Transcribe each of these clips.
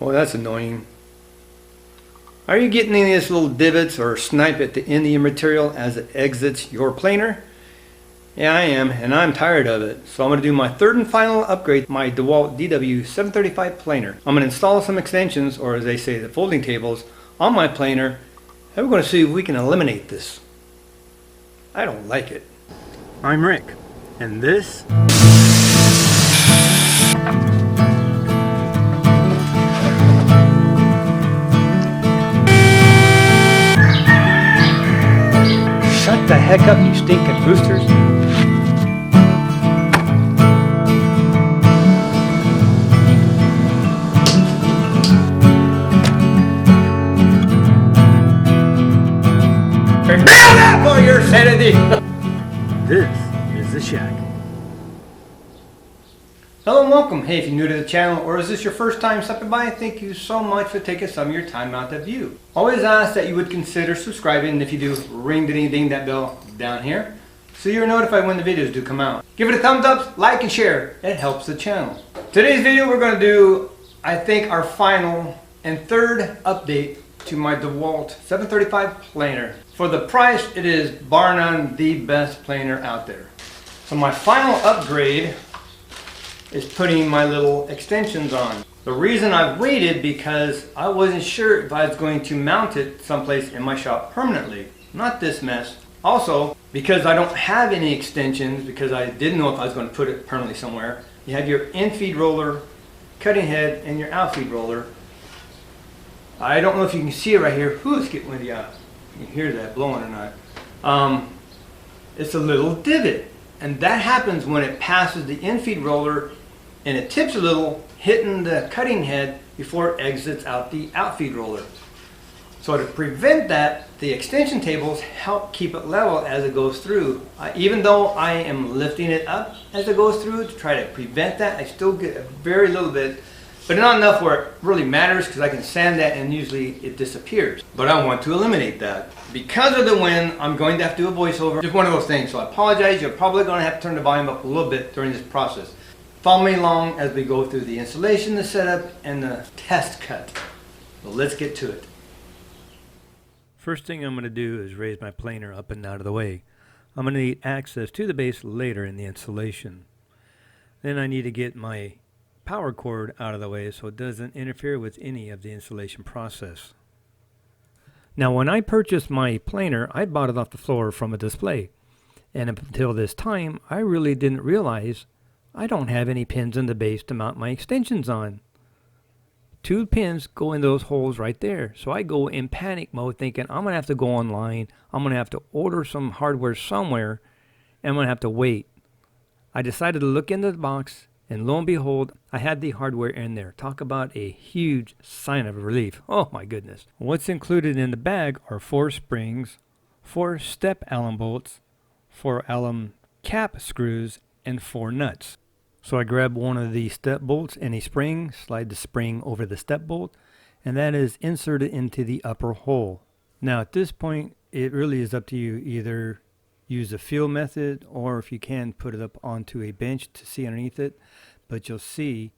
Oh, that's annoying. Are you getting any of these little divots or snipe at the end of your material as it exits your planer? Yeah, I am, and I'm tired of it. So I'm going to do my third and final upgrade, my DeWalt DW735 planer. I'm going to install some extensions, or as they say, the folding tables, on my planer, and we're going to see if we can eliminate this. I don't like it. I'm Rick, and this Shut the heck up, you stinking roosters. Prepare that for your sanity! This is the shack. Hello and welcome. Hey, if you're new to the channel or is this your first time stopping by, thank you so much for taking some of your time out to view. Always ask that you would consider subscribing, and if you do, ring ding that bell down here so you're notified when the videos do come out. Give it a thumbs up, like and share. It helps the channel. Today's video we're going to do, I think, our final and third update to my DeWalt 735 planer. For the price, it is bar none the best planer out there. So my final upgrade is putting my little extensions on. The reason I've waited because I wasn't sure if I was going to mount it someplace in my shop permanently. Not this mess. Also, because I don't have any extensions, because I didn't know if I was going to put it permanently somewhere. You have your in-feed roller, cutting head, and your out-feed roller. I don't know if you can see it right here. Ooh, it's getting windy out. You can hear that blowing or not. It's a little divot. And that happens when it passes the in-feed roller and it tips a little, hitting the cutting head before it exits out the out-feed roller. So to prevent that, the extension tables help keep it level as it goes through. Even though I am lifting it up as it goes through to try to prevent that, I still get a very little bit, but not enough where it really matters, because I can sand that and usually it disappears. But I want to eliminate that. Because of the wind, I'm going to have to do a voiceover. Just one of those things, so I apologize. You're probably going to have to turn the volume up a little bit during this process. Follow me along as we go through the installation, the setup, and the test cut. So let's get to it. First thing I'm going to do is raise my planer up and out of the way. I'm going to need access to the base later in the installation. Then I need to get my power cord out of the way so it doesn't interfere with any of the installation process. Now, when I purchased my planer, I bought it off the floor from a display. And until this time, I really didn't realize I don't have any pins in the base to mount my extensions on. 2 pins go in those holes right there. So I go in panic mode thinking I'm going to have to go online. I'm going to have to order some hardware somewhere. And I'm going to have to wait. I decided to look into the box. And lo and behold, I had the hardware in there. Talk about a huge sign of relief. Oh my goodness. What's included in the bag are 4 springs, 4 step Allen bolts, 4 Allen cap screws, and 4 nuts. So I grab one of the step bolts and a spring, slide the spring over the step bolt, and that is inserted into the upper hole. Now at this point, it really is up to you. Either use the feel method, or if you can, put it up onto a bench to see underneath it. But you'll see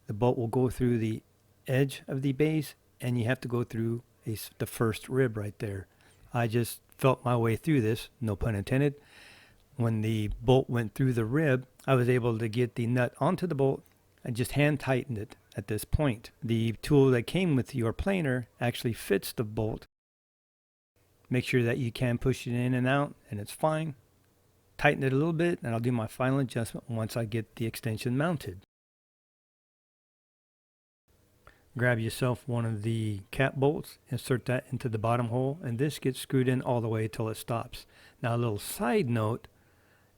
the bolt will go through the edge of the base, and you have to go through the first rib right there. I just felt my way through this, no pun intended. When the bolt went through the rib, I was able to get the nut onto the bolt and just hand tightened it at this point. The tool that came with your planer actually fits the bolt. Make sure that you can push it in and out, and it's fine. Tighten it a little bit, and I'll do my final adjustment once I get the extension mounted. Grab yourself one of the cap bolts, insert that into the bottom hole, and this gets screwed in all the way till it stops. Now a little side note,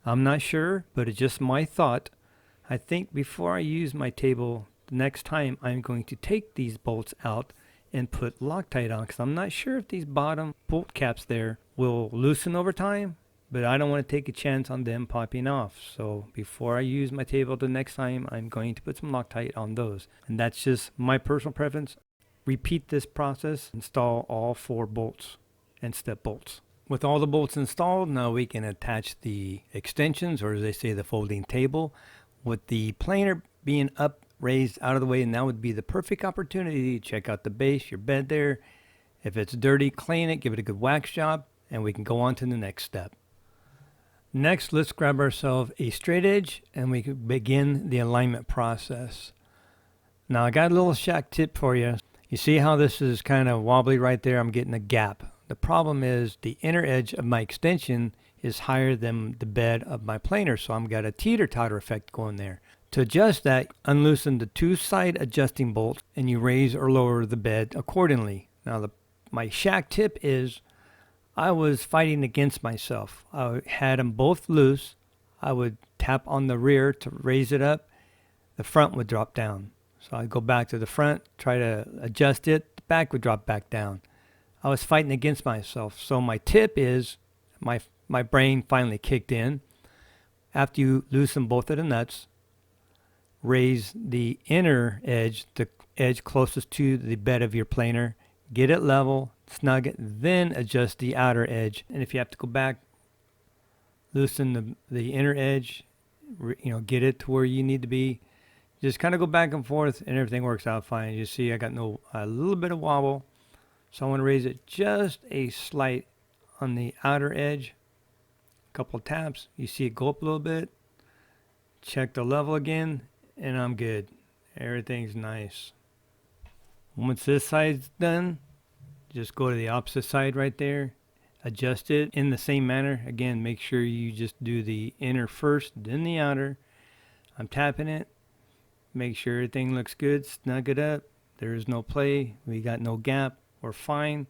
I'm not sure, but it's just my thought. I think before I use my table the next time, I'm going to take these bolts out and put Loctite on, because I'm not sure if these bottom bolt caps there will loosen over time, but I don't want to take a chance on them popping off. So before I use my table the next time, I'm going to put some Loctite on those. And that's just my personal preference. Repeat this process, install all 4 bolts and step bolts. With all the bolts installed, now we can attach the extensions, or as they say, the folding table. With the planer being up raised out of the way, and that would be the perfect opportunity to check out the base, your bed there. If it's dirty, clean it, give it a good wax job, and we can go on to the next step. Next, let's grab ourselves a straight edge and we can begin the alignment process. Now I got a little shack tip for you. You see how this is kind of wobbly right there? I'm getting a gap. The problem is the inner edge of my extension is higher than the bed of my planer, so I've got a teeter-totter effect going there. To adjust that, unloosen the two side adjusting bolts and you raise or lower the bed accordingly. Now my shack tip is I was fighting against myself. I had them both loose. I would tap on the rear to raise it up. The front would drop down. So I'd go back to the front, try to adjust it. The back would drop back down. I was fighting against myself. So my tip is, my brain finally kicked in. After you loosen both of the nuts, raise the inner edge, the edge closest to the bed of your planer. Get it level, snug it, then adjust the outer edge. And if you have to go back, loosen the inner edge, get it to where you need to be. Just kind of go back and forth and everything works out fine. You see I got a little bit of wobble. So I want to raise it just a slight on the outer edge. A couple of taps. You see it go up a little bit. Check the level again and I'm good. Everything's nice. Once this side's done, just go to the opposite side right there. Adjust it in the same manner. Again, make sure you just do the inner first, then the outer. I'm tapping it. Make sure everything looks good. Snug it up. There is no play. We got no gap. We're fine.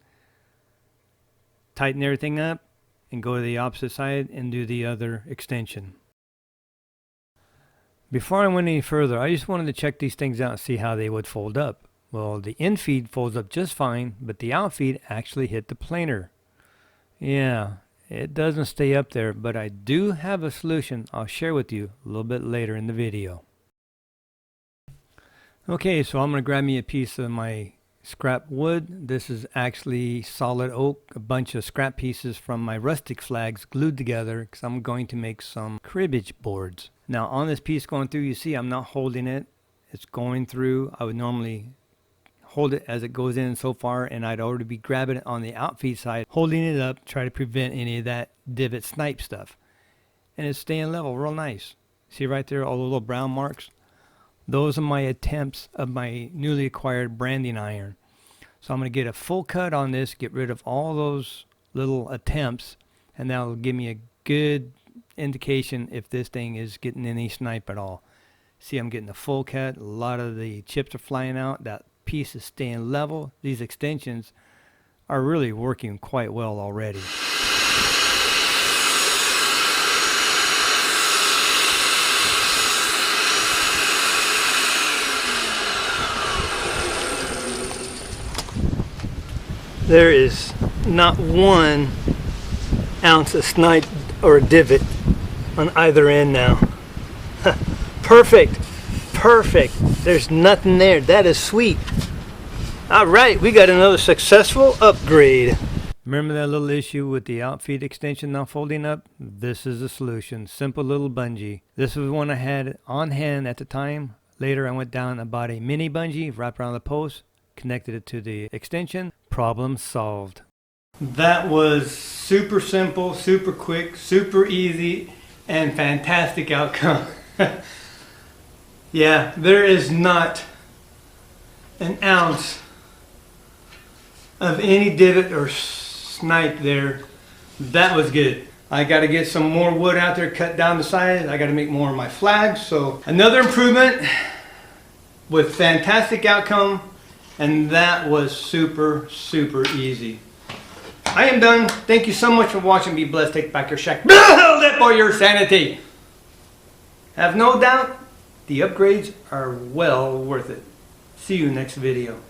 Tighten everything up and go to the opposite side and do the other extension. Before I went any further, I just wanted to check these things out and see how they would fold up. Well, the in feed folds up just fine, but the out feed actually hit the planer. Yeah, it doesn't stay up there, but I do have a solution I'll share with you a little bit later in the video. Okay, so I'm going to grab me a piece of my scrap wood. This is actually solid oak, a bunch of scrap pieces from my rustic flags glued together because I'm going to make some cribbage boards. Now on this piece going through, you see I'm not holding it. It's going through. I would normally hold it as it goes in so far, and I'd already be grabbing it on the outfeed side, holding it up, try to prevent any of that divot snipe stuff. And it's staying level real nice. See right there, all the little brown marks? Those are my attempts of my newly acquired branding iron. So I'm going to get a full cut on this, get rid of all those little attempts, and that'll give me a good indication if this thing is getting any snipe at all. See, I'm getting a full cut. A lot of the chips are flying out. That piece is staying level. These extensions are really working quite well already. There is not 1 ounce of snipe or divot on either end now. Perfect. Perfect. There's nothing there. That is sweet. All right, we got another successful upgrade. Remember that little issue with the outfeed extension not folding up? This is the solution. Simple little bungee. This was one I had on hand at the time. Later I went down and bought a mini bungee, wrapped around the post, connected it to the extension. Problem solved. That was super simple, super quick, super easy, and fantastic outcome. Yeah, there is not an ounce of any divot or snipe there. That was good. I got to get some more wood out there, cut down the sides. I got to make more of my flags. So another improvement with fantastic outcome. And that was super, super easy. I am done. Thank you so much for watching. Be blessed. Take back your shack. Build it for your sanity. Have no doubt, the upgrades are well worth it. See you next video.